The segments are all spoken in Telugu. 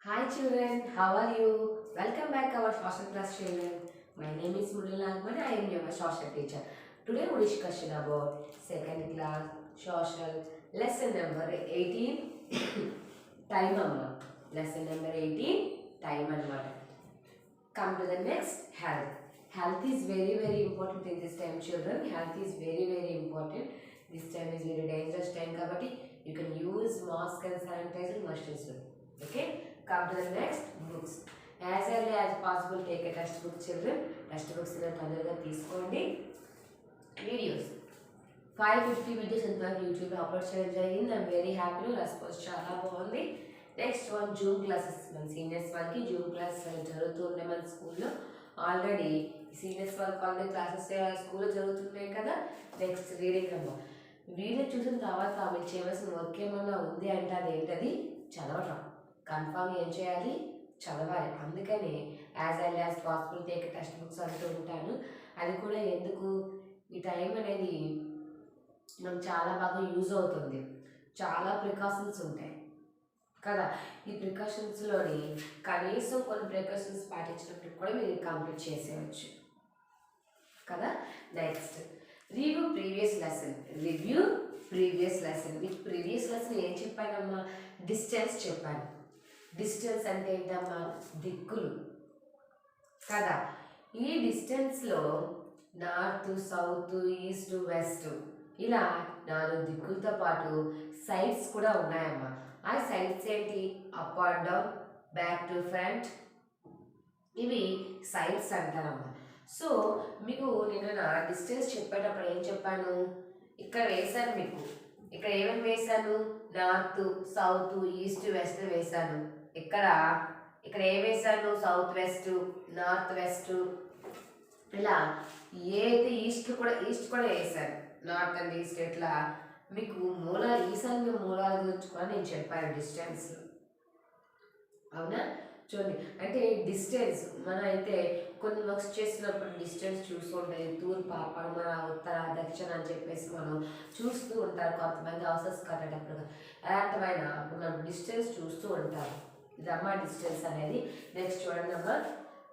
Hi children, how are you? Welcome back our social class children. My name is Murali Nagman. I am your social teacher. Today we discussion about second class social lesson number 18 time amma. Lesson number 18 time anamata. Come to the next health. Health is very important in this time children. Health is very important. This time is very dangerous time kabatti you can use mask and sanitizer must use. Okay, come to the next books. As early as possible take a textbook children. Textbooks తొందరగా తీసుకోండి. వీడియోస్ 550 వీడియోస్ ఇంతవరకు యూట్యూబ్లో అప్లోడ్ చేయడం జరిగింది. I'm very happy. రెస్పాన్స్ చాలా బాగుంది. నెక్స్ట్ వన్ జూమ్ క్లాసెస్ మన సీనియర్స్ వాళ్ళకి జూమ్ క్లాసెస్ జరుగుతూ ఉన్నాయి మన స్కూల్లో. ఆల్రెడీ సీనియర్స్ వాళ్ళకి ఆల్రెడీ క్లాసెస్ స్కూల్లో జరుగుతున్నాయి కదా. నెక్స్ట్ రీడింగ్ అమ్మ. వీడియో చూసిన తర్వాత మీరు చేయవలసిన వర్క్ ఏమన్నా ఉంది అంటే అదేంటది చదవటం. కన్ఫామ్ ఏం చేయాలి, చదవాలి. అందుకని as early as possible take text books అంటూ ఉంటాను. అది కూడా ఎందుకు, ఈ టైం అనేది మనకు చాలా బాగా యూజ్ అవుతుంది. చాలా ప్రికాషన్స్ ఉంటాయి కదా. ఈ ప్రికాషన్స్లోని కనీసం కొన్ని ప్రికాషన్స్ పాటించినప్పుడు కూడా మీరు కంప్లీట్ చేసేయచ్చు కదా. Next review previous lesson. Review previous lesson. మీకు ప్రీవియస్ లెసన్ ఏం చెప్పానమ్మా? డిస్టెన్స్ చెప్పాను. డిస్టెన్స్ అంటే ఏంటమ్మా? దిక్కులు కదా. ఈ డిస్టెన్స్లో నార్త్, సౌత్, ఈస్ట్, వెస్ట్ ఇలా 4 దిక్కులతో పాటు సైడ్స్ కూడా ఉన్నాయమ్మా. ఆ సైడ్స్ ఏంటి? Up and down, back to front, ఇవి సైడ్స్ అంటారమ్మా. సో మీకు నేను నా డిస్టెన్స్ చెప్పేటప్పుడు ఏం చెప్పాను? ఇక్కడ వేశాను మీకు. ఇక్కడ ఏమేమి వేశాను? నార్త్, సౌత్, ఈస్ట్, వెస్ట్ వేశాను. ఇక్కడ ఏం వేశాను? సౌత్ వెస్ట్, నార్త్ వెస్ట్, ఇలా ఏదైతే ఈస్ట్ కూడా వేశాను. నార్త్ అండ్ ఈస్ట్ ఇట్లా మీకు మూలాలు, ఈశాన్య మూలాల గురించి కూడా నేను చెప్పాను డిస్టెన్స్. అవునా? చూడండి, అంటే డిస్టెన్స్ మన అయితే కొన్ని వర్క్స్ చేసినప్పుడు డిస్టెన్స్ చూస్తుంటే తూర్పు, పడమర, ఉత్తర, దక్షిణ అని చెప్పేసి మనం చూస్తూ ఉంటారు. కొంతమంది హౌసెస్ కట్టేటప్పుడు అలాంటివైనా అప్పుడు మనం డిస్టెన్స్ చూస్తూ ఉంటారు. ఇదమ్మా డిస్టెన్స్ అనేది. నెక్స్ట్ చూడండి అమ్మా,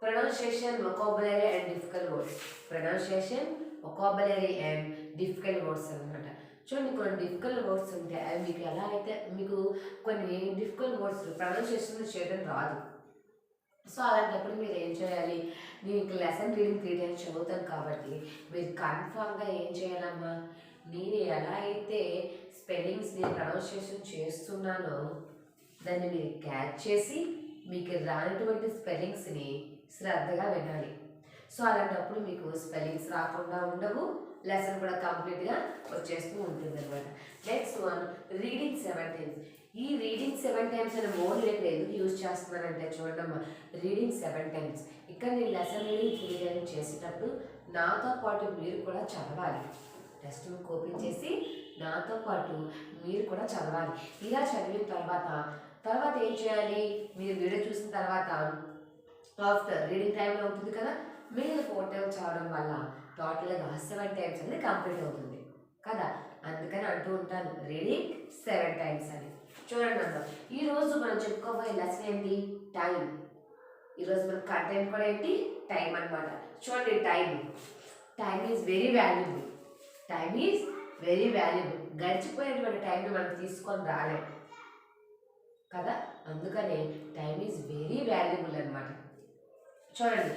pronunciation, vocabulary and difficult words. Pronunciation, vocabulary and difficult words అనమాట. చూడండి, కొన్ని డిఫికల్ట్ వర్డ్స్ ఉంటాయి. అవి మీకు ఎలా అయితే మీకు కొన్ని డిఫికల్ట్ వర్డ్స్ ప్రొనౌన్సియేషన్ చేయడం రాదు. సో అలాంటప్పుడు మీరు ఏం చేయాలి? నేను లెసన్ రీడింగ్ 3 times చదువుతాను కాబట్టి మీరు కన్ఫామ్గా ఏం చేయాలమ్మా? నేను ఎలా అయితే స్పెల్లింగ్స్ని ప్రొనౌన్సియేషన్ చేస్తున్నానో దాన్ని మీరు క్యాచ్ చేసి మీకు రానటువంటి స్పెల్లింగ్స్ని శ్రద్ధగా వినాలి. సో అలాంటప్పుడు మీకు స్పెల్లింగ్స్ రాకుండా ఉండవు, లెసన్ కూడా కంప్లీట్గా వచ్చేస్తూ ఉంటుంది అనమాట. Next one reading 7 times. ఈ రీడింగ్ 7 times అనే మోడ్ నేను ఎందుకు యూజ్ చేస్తున్నానంటే చూడమ్మా, రీడింగ్ 7 times. ఇక్కడ నేను లెసన్ రీడింగ్ 3 times చేసేటప్పుడు నాతో పాటు మీరు కూడా చదవాలి. టెక్స్ట్ బుక్ ఓపెన్ చేసి నాతో పాటు మీరు కూడా చదవాలి. ఇలా చదివిన తర్వాత ఏం చేయాలి? మీరు వీడియో చూసిన తర్వాత ఆఫ్టర్ రీడింగ్ టైంలో ఉంటుంది కదా, మీరు 4 times చదవడం వల్ల టోటల్గా 7 times అనేది కంప్లీట్ అవుతుంది కదా. అందుకని అంటూ ఉంటాను రీడింగ్ 7 times అని. చూడండి అమ్మా, ఈరోజు మనం చెప్పుకోబోయే లెసన్ ఏంటి? టైం. ఈరోజు మన కంటెంట్ కూడా ఏంటి? టైం అనమాట. చూడండి, time is very valuable. Time is very valuable. గడిచిపోయేటువంటి టైంని మనం తీసుకొని రాలేం కదా. అందుకనే టైం ఈజ్ వెరీ వాల్యుబుల్ అనమాట. చూడండి,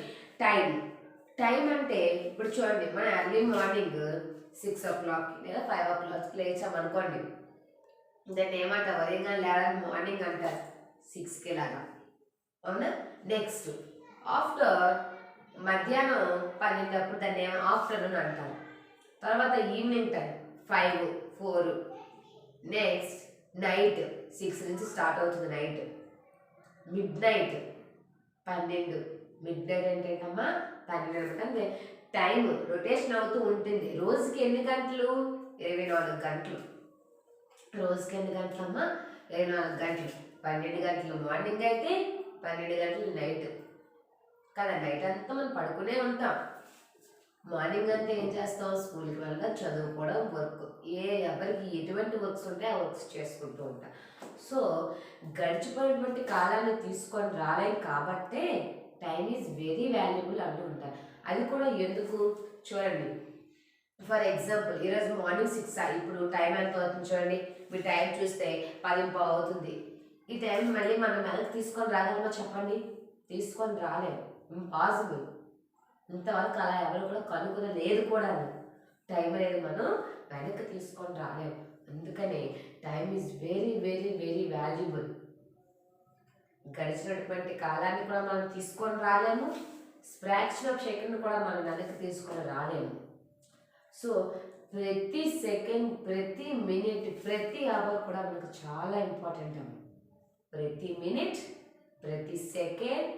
టైం అంటే ఇప్పుడు చూడండి, మన ఎర్లీ మార్నింగ్ 6 o'clock లేదా 5 o'clock లేచామనుకోండి, దాన్ని ఏమంటారు? ఉదయంగా లేవని మార్నింగ్ అంటారు, 6కి లాగా. అవునా? నెక్స్ట్ ఆఫ్టర్ మధ్యాహ్నం 12 దాన్ని ఏమో ఆఫ్టర్నూన్ అంటారు. తర్వాత ఈవినింగ్ టైం 5, 4. నెక్స్ట్ నైట్ 6 నుంచి స్టార్ట్ అవుతుంది night. Mid night 12. Mid night అంటే ఏంటమ్మా? 12 అంటే టైం రొటేషన్ అవుతూ ఉంటుంది. రోజుకి ఎన్ని గంటలు? 24 గంటలు. రోజుకి ఎన్ని గంటలమ్మా? 24 గంటలు. 12 గంటలు మార్నింగ్ అయితే 12 గంటలు నైట్ కదా. నైట్ అంతా మనం పడుకునే ఉంటాం. మార్నింగ్ అంతా ఏం చేస్తాం, స్కూల్కి వెళ్ళడం, చదువుకోవడం, వర్క్. ఎవరికి ఎటువంటి వర్క్స్ ఉంటే ఆ వర్క్స్ చేసుకుంటూ ఉంటాం. సో గడిచిపోయినటువంటి కాలాన్ని తీసుకొని రాలేం కాబట్టే టైం ఈజ్ వెరీ వాల్యుబుల్ అంటూ ఉంటారు. అది కూడా ఎందుకు చూడండి, ఫర్ ఎగ్జాంపుల్ ఈరోజు మార్నింగ్ 6 ఇప్పుడు టైం ఎంత అవుతుంది చూడండి, మీ టైం చూస్తే 10:15 అవుతుంది. ఈ టైం మళ్ళీ మనం వెనక్కి తీసుకొని రాగలమో చెప్పండి? తీసుకొని రాలేము, ఇంపాసిబుల్. ఇంతవరకు అలా ఎవరు కూడా కనుక్కునే లేదు కూడా. టైం అనేది మనం వెనక్కి తీసుకొని రాలేము. అందుకనే time is very very very valuable. గడిచినటువంటి కాలాన్ని కూడా మనం తీసుకొని రాలేము, ఫ్రాక్షన్ ఆఫ్ సెకండ్ కూడా మనం వెనక్కి తీసుకొని రాలేము. సో ప్రతి సెకండ్, ప్రతి మినిట్, ప్రతి అవర్ కూడా మనకు చాలా ఇంపార్టెంట్ అమ్మ. ప్రతి మినిట్, ప్రతి సెకండ్,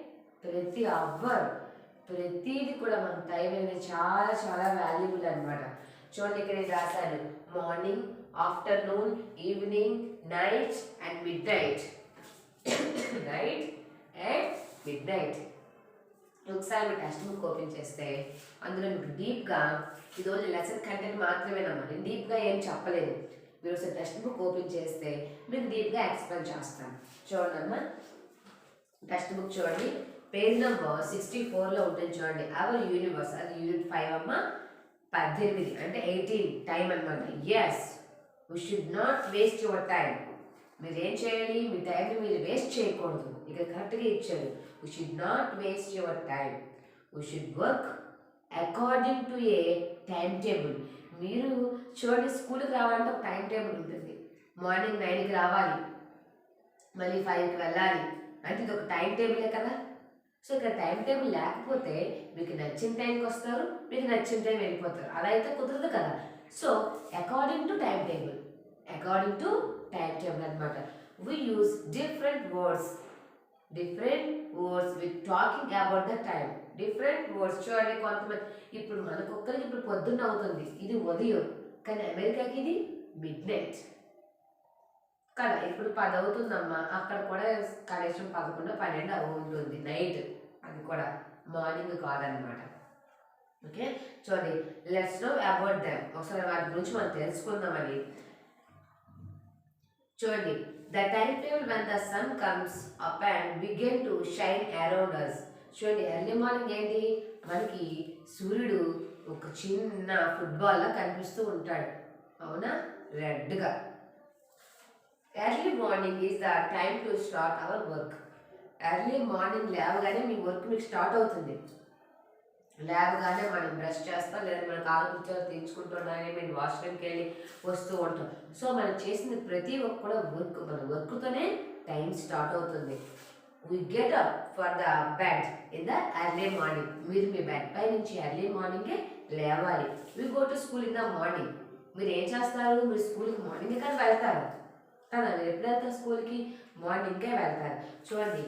ప్రతి అవర్, ప్రతిది కూడా మన టైం అనేది చాలా చాలా వాల్యుబుల్ అనమాట. చూడండి ఇక్కడ నేను రాశాను morning, afternoon, evening, night and mid night. Night and mid night. ఒకసారి మీ టెక్స్ట్ బుక్ ఓపెన్ చేస్తే అందులో మీకు డీప్గా, ఈరోజు లెసన్ కంటెంట్ మాత్రమేనమ్మా, నేను డీప్గా ఏం చెప్పలేదు. మీరు ఒకసారి టెక్స్ట్ బుక్ ఓపెన్ చేస్తే మీకు డీప్గా ఎక్స్ప్లెయిన్ చేస్తాను. చూడండి అమ్మా, టెక్స్ట్ బుక్ చూడండి, పేజ్ నెంబర్ 64లో ఉంటుంది చూడండి. అవర్ యూనివర్స్, అది యూనిట్ 5 అమ్మ. 18 అంటే 18 టైం అనమాట. Yes, we should not waste your time. మీరు ఏం చేయాలి, మీ టైంని మీరు వేస్ట్ చేయకూడదు. ఇక కరెక్ట్గా ఇచ్చారు, we should not waste your time, we should work according to A time table. మీరు చూడండి, స్కూల్కి రావాలంటే ఒక టైం టేబుల్ ఉంటుంది. మార్నింగ్ 9కి రావాలి, మళ్ళీ 5కి వెళ్ళాలి, అంటే ఇది ఒక టైం టేబులే కదా. సో ఇక్కడ టైం టేబుల్ లేకపోతే మీకు నచ్చిన టైంకి వస్తారు, మీకు నచ్చిన టైం వెళ్ళిపోతారు. అలా అయితే కుదరదు కదా. So according to time table, according to time table అనమాట. We use different words with talking about the time. Different words చూడండి, కొంతమంది ఇప్పుడు మనకొక్కరికి ఇప్పుడు పొద్దున్న అవుతుంది, ఇది ఉదయం, కానీ అమెరికాకి ఇది మిడ్ నైట్ కదా. ఇప్పుడు 10 అవుతుందమ్మా, అక్కడ కూడా కనీసం 11, 12 ఉంటుంది నైట్. అది కూడా మార్నింగ్ కాదనమాట. ఓకే, చూడండి, లెట్స్ నో అబౌట్ దెమ్. ఒకసారి వాటి గురించి మనం తెలుసుకుందామని. చూడండి, the time table when the sun comes up and begin to shine around us. చూడండి, ఎర్లీ మార్నింగ్ ఏంటి, మనకి సూర్యుడు ఒక చిన్న ఫుట్బాల్లా కనిపిస్తూ ఉంటాడు, అవునా, రెడ్గా. Early morning is the time to start our work. Early morning లేవగానే మీ వర్క్ మీకు స్టార్ట్ అవుతుంది. లేవగానే మనం బ్రష్ చేస్తాం, లేదా మన కాలు కూర్చొని తీర్చుకుంటున్నానే మేము వాష్రూమ్కి వెళ్ళి వస్తూ ఉంటాం. సో మనం చేసిన ప్రతి ఒక్క కూడా వర్క్, మన వర్క్తోనే టైం స్టార్ట్ అవుతుంది. We get up for the bed in the early morning. మీరు మీ బెడ్ పై నుంచి ఎర్లీ మార్నింగే లేవాలి. We go to school in the morning. మీరు ఏం చేస్తారు, మీరు స్కూల్కి మార్నింగే కానీ వెళ్తారు కదా. మీరు ఎప్పుడు వెళ్తారు స్కూల్కి, మార్నింగే వెళ్తారు. చూడండి,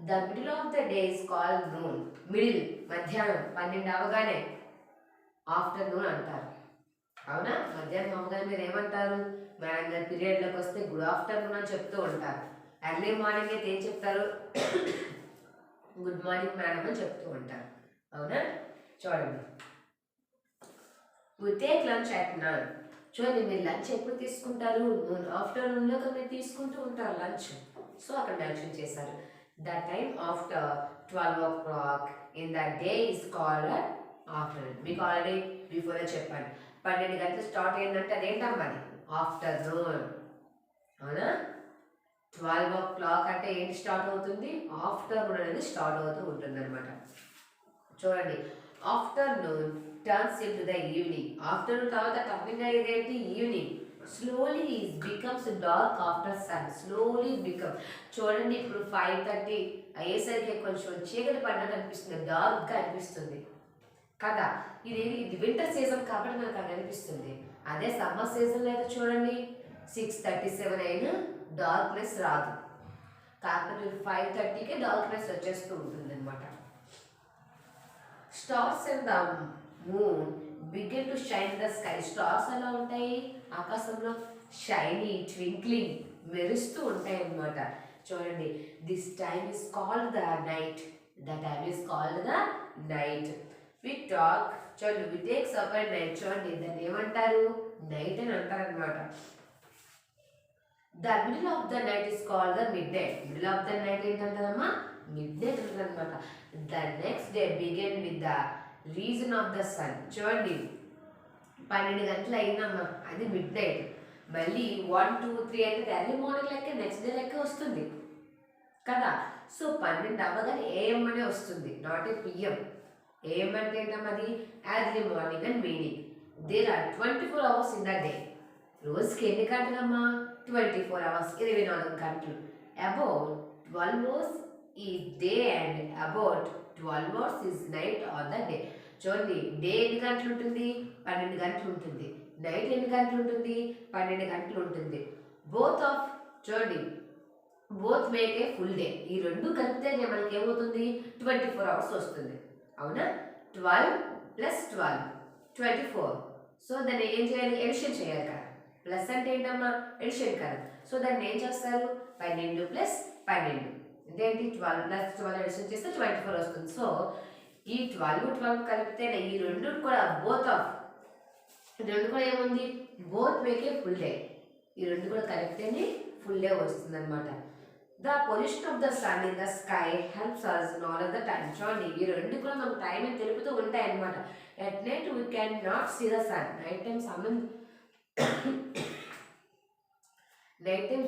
the middle of the day is called noon. Middle, మధ్యాహ్నం 12 అవగానే ఆఫ్టర్నూన్ అంటారు, అవునా. మధ్యాహ్నం అవగానే మీరు ఏమంటారు, మేడం గారి పీరియడ్లోకి వస్తే గుడ్ ఆఫ్టర్నూన్ అని చెప్తూ ఉంటారు. ఎర్లీ మార్నింగ్ అయితే ఏం చెప్తారు, గుడ్ మార్నింగ్ మేడం అని చెప్తూ ఉంటారు, అవునా. చూడండి, వి టేక్ లంచ్ అట్ 9. చూడండి, మీరు లంచ్ ఎప్పుడు తీసుకుంటారు, ఆఫ్టర్నూన్లో మీరు తీసుకుంటూ ఉంటారు లంచ్. సో అక్కడ మెన్షన్ చేశారు, the time after 12 o'clock in the day is called afternoon. మీకు ఆల్రెడీ బిఫోరే చెప్పాను, 12 గంటలు స్టార్ట్ అయిందంటే అదేంటమ్మా, అది ఆఫ్టర్నూన్, అవునా. 12 o'clock అంటే ఏంటి స్టార్ట్ అవుతుంది, ఆఫ్టర్నూన్ అనేది స్టార్ట్ అవుతూ ఉంటుంది అనమాట. చూడండి, afternoon turns into the evening. Afternoon తర్వాత టర్నింగ్ అయ్యేది ఏంటి, evening. Slowly becomes dark after sun. Slowly become. చూడండి, ఇప్పుడు 5:30 అయ్యేసరికి కొంచెం చీకటి పడినట్టు అనిపిస్తుంది, డార్క్గా అనిపిస్తుంది కదా. ఇది వింటర్ సీజన్ కాబట్టి మనకు అది అనిపిస్తుంది. అదే సమ్మర్ సీజన్లో అయితే చూడండి, 6:37 అయినా డార్క్నెస్ రాదు, కాకపోతే 5:30కే డార్క్నెస్ వచ్చేస్తూ ఉంటుంది అనమాట. Stars and the moon begin to shine the sky. Stars ఎలా ఉంటాయి, ఆకాశంలో షైనీ, ట్వింక్లింగ్, మెరుస్తూ ఉంటాయి అన్నమాట. చూడండి, this time is called the night. The time is called the night. We talk చూడండి వి టేక్ సపర్ నైట్ చూడండి దాన్ని ఏమంటారు నైట్ అని అంటారు అనమాట. The middle of the night is called the mid night. Middle of the night ఏంటంటారమ్మా మిడ్ నైట్ అంటారు అనమాట. The next day begin with the reason of the sun చూడండి 12 గంటలు అయిందమ్మా అది మిడ్ నైట్. మళ్ళీ 1, 2, 3 అంటే ఎర్లీ మార్నింగ్ లెక్క నెక్స్ట్ డే లెక్క వస్తుంది కదా. సో 12 అవ్వగానే ఏఎం అనే వస్తుంది, నాట్ ఏ పిఎం. ఏఎం అంటే ఏంటమ్మా అది early morning and meaning. There are 24 hours in the day. రోజుకి ఎన్ని గంటలమ్మా 24 అవర్స్ 24 గంటలు. About 12 hours is day and about 12 hours is night on the day. చూడండి డే ఎన్ని గంటలు ఉంటుంది 12 గంటలు ఉంటుంది, నైట్ ఎన్ని గంటలు ఉంటుంది 12 గంటలు ఉంటుంది. బోత్ ఆఫ్ చూడండి both make a full day. ఈ రెండు కలిపితే మనకి ఏమవుతుంది 24 అవర్స్ వస్తుంది అవునా. 12 + 12 24. సో దాన్ని ఏం చేయాలి ఎడిషన్ చేయాలి కదా. ప్లస్ అంటే ఏంటమ్మా ఎడిషన్ కదా. సో దాన్ని ఏం చేస్తారు 12 + 12 ఇదేంటి 12 + 12 ఎడిషన్ చేస్తే 24 వస్తుంది. సో ఈ 12 కలిపితేనే ఈ రెండు కూడా బోత్ ఆఫ్ రెండు కూడా ఏముంది both make a full day. ఈ రెండు కూడా కలిపితేనే ఫుల్ డే వస్తుంది అనమాట. The position of the sun in the sky helps us not all the time. చూడండి ఈ రెండు కూడా మనకు టైం అని తెలుపుతూ ఉంటాయి అనమాట. At night we can not see the sun. Night time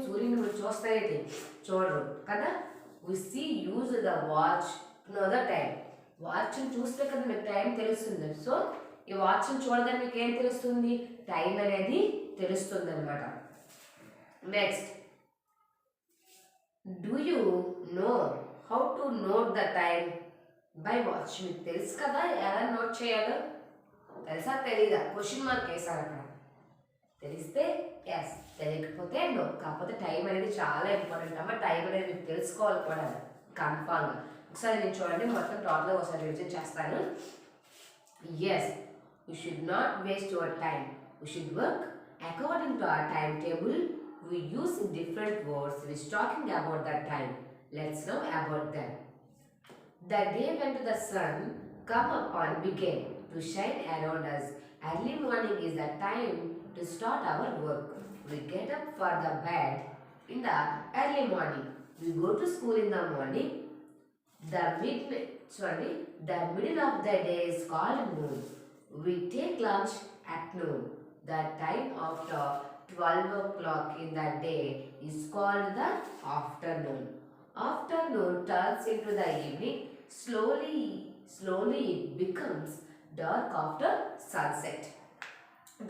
సూర్యుని మీరు చూస్తారైతే చూడరు కదా. We see use the watch know the time. వాచ్ని చూస్తే కదా మీకు టైం తెలుస్తుంది. సో ఈ వాచ్ని చూడగానే మీకు ఏం తెలుస్తుంది టైం అనేది తెలుస్తుంది అనమాట. Next do you know how to note the time by watch. మీకు తెలుసు కదా ఎలా నోట్ చేయాలో. తెలుసా తెలీదా క్వశ్చన్ మార్క్ వేసారు అక్కడ. తెలిస్తే ఎస్, తెలియకపోతే నో. కాకపోతే టైం అనేది చాలా ఇంపార్టెంట్ అమ్మ. టైం అనేది మీకు తెలుసుకోవాలి కూడా కన్ఫామ్గా. ఒకసారి నేను చూడండి మొత్తం టోటల్గా ఒకసారి రివిజన్ చేస్తాను. Yes, we should not waste your time. We should work according to our timetable. We use different words which talking about that time. Let's know about them. The day when the sun come up and began to shine around us. Early morning is the time to start our work. We get up for the bed in the early morning. We go to school in the morning. The middle of the day is called noon. We take lunch at noon. The time after 12 o'clock in the day is called the afternoon. Afternoon turns into the evening. Slowly it becomes dark after sunset.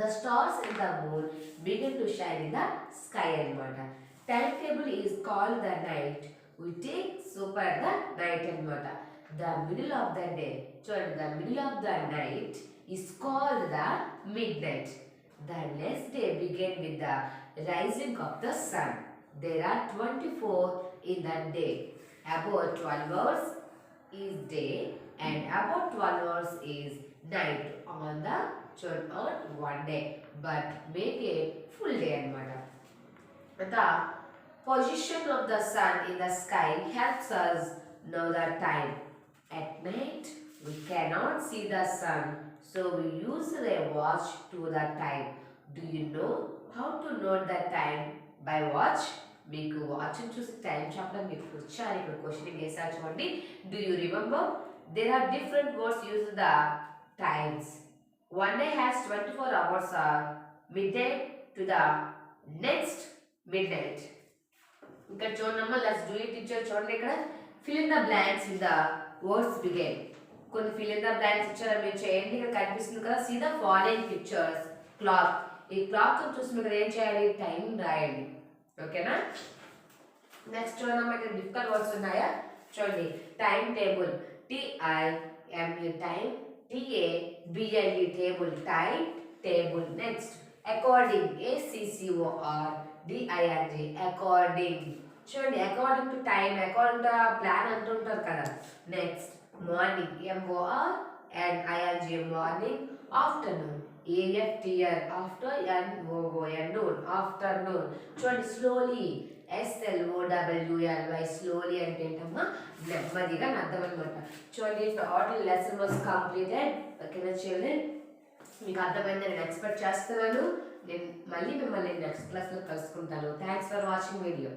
The stars and the moon begin to shine in the sky anamata. Timetable is called the night. We take super the night anamata. The middle of the day, the middle of the night is called the midnight. The next day begin with the rising of the sun. There are 24 in the day. About 12 hours is day and about 12 hours is night on one day. But make a full day anamata. The position of the sun in the sky helps us know the time. At night we cannot see the sun, so we use a watch to the time. Do you know how to note the time by watch? మీకు వాచ్ చూసి టైం చెప్పడం మీకు వచ్చారు. ఇక్కడ క్వశ్చన్ వేసారు చూడండి. Do you remember there are different words use the times. One day has 24 hours or midday to the next midnight. ఇక్కడ చూడమ్మా లెట్స్ డూ ఇట్ టీచర్. చూడండి ఇక్కడ fill in the blanks in the words begin. కొన్ని ఫిల్ ఇన్ ద బ్లాంక్స్ ఇచ్చారు మీరు చేయండి. ఇక్కడ కనిపిస్తుంది కదా see the following pictures. Clock, ఈ క్లాక్ చూసి మీరు ఏం చేయాలి టైం రాయండి ఓకేనా. నెక్స్ట్ చూడమ్మా ఇక్కడ డిఫికల్ట్ వర్డ్స్ ఉన్నాయా చూడండి. Time table TIME time, TABLE table time table. Next according ACCORDING according. చూడండి according to time, according to plan అంటుంటారు కదా. Next morning MORNING morning. Afternoon AFTR after NOON afternoon. చూడండి స్లోలీ SLOWLY స్లోలీ అంటే ఏంటమ్మా నెమ్మదిగా అని అర్థం అనమాట. చూడండి టోటల్ లెసన్ వాస్ కంప్లీటెడ్. ఓకేనా చిల్డ్రన్, మీకు అర్థమైందని నేను ఎక్స్పెక్ట్ చేస్తున్నాను. నేను మళ్ళీ మిమ్మల్ని నెక్స్ట్ క్లాస్లో కలుసుకుంటాను. Thanks for watching video.